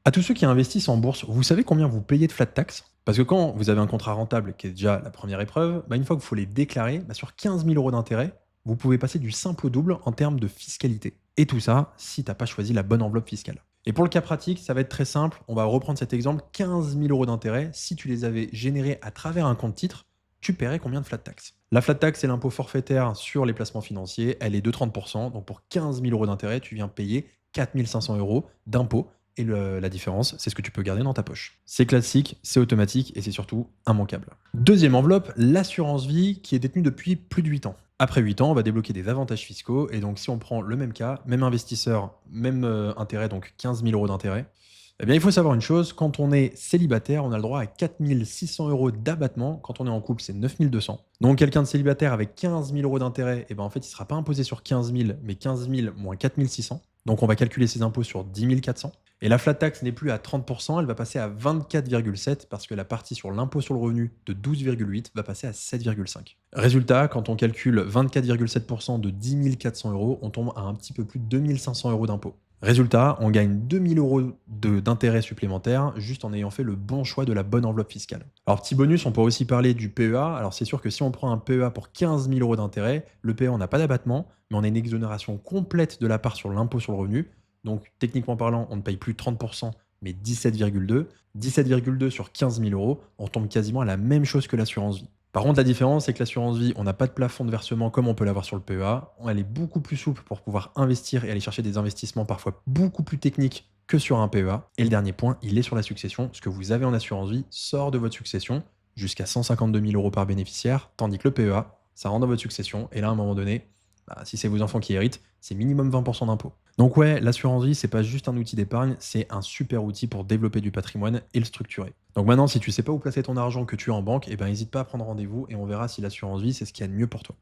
À tous ceux qui investissent en bourse, vous savez combien vous payez de flat tax? Parce que quand vous avez un contrat rentable, qui est déjà la première épreuve, une fois que vous faut les déclarer, sur 15 000 euros d'intérêt, vous pouvez passer du simple au double en termes de fiscalité. Et tout ça, si tu n'as pas choisi la bonne enveloppe fiscale. Et pour le cas pratique, ça va être très simple. On va reprendre cet exemple. 15 000 euros d'intérêt, si tu les avais générés à travers un compte titre, tu paierais combien de flat tax? La flat tax, c'est l'impôt forfaitaire sur les placements financiers. Elle est de 30%. Donc pour 15 000 euros d'intérêt, tu viens payer 4 500 euros d'impôt et la différence, c'est ce que tu peux garder dans ta poche. C'est classique, c'est automatique et c'est surtout immanquable. Deuxième enveloppe, l'assurance vie qui est détenue depuis plus de 8 ans. Après 8 ans, on va débloquer des avantages fiscaux et donc si on prend le même cas, même investisseur, même intérêt, donc 15 000 euros d'intérêt, eh bien il faut savoir une chose, quand on est célibataire, on a le droit à 4 600 euros d'abattement. Quand on est en couple, c'est 9 200. Donc quelqu'un de célibataire avec 15 000 euros d'intérêt, il ne sera pas imposé sur 15 000, mais 15 000 moins 4 600. Donc on va calculer ses impôts sur 10 400. Et la flat tax n'est plus à 30%, elle va passer à 24,7 parce que la partie sur l'impôt sur le revenu de 12,8 va passer à 7,5. Résultat, quand on calcule 24,7% de 10 400 euros, on tombe à un petit peu plus de 2 500 euros d'impôt. Résultat, on gagne 2 000 euros d'intérêt supplémentaire juste en ayant fait le bon choix de la bonne enveloppe fiscale. Alors petit bonus, on peut aussi parler du PEA. Alors c'est sûr que si on prend un PEA pour 15 000 euros d'intérêt, le PEA on n'a pas d'abattement, mais on a une exonération complète de la part sur l'impôt sur le revenu. Donc, techniquement parlant, on ne paye plus 30%, mais 17,2. 17,2 sur 15 000 euros, on tombe quasiment à la même chose que l'assurance vie. Par contre, la différence, c'est que l'assurance vie, on n'a pas de plafond de versement comme on peut l'avoir sur le PEA. Elle est beaucoup plus souple pour pouvoir investir et aller chercher des investissements parfois beaucoup plus techniques que sur un PEA. Et le dernier point, il est sur la succession. Ce que vous avez en assurance vie sort de votre succession jusqu'à 152 000 euros par bénéficiaire, tandis que le PEA, ça rentre dans votre succession. Et là, à un moment donné, si c'est vos enfants qui héritent, c'est minimum 20% d'impôt. Donc ouais, l'assurance vie, c'est pas juste un outil d'épargne, c'est un super outil pour développer du patrimoine et le structurer. Donc maintenant, si tu sais pas où placer ton argent que tu as en banque, n'hésite pas à prendre rendez-vous et on verra si l'assurance vie, c'est ce qu'il y a de mieux pour toi.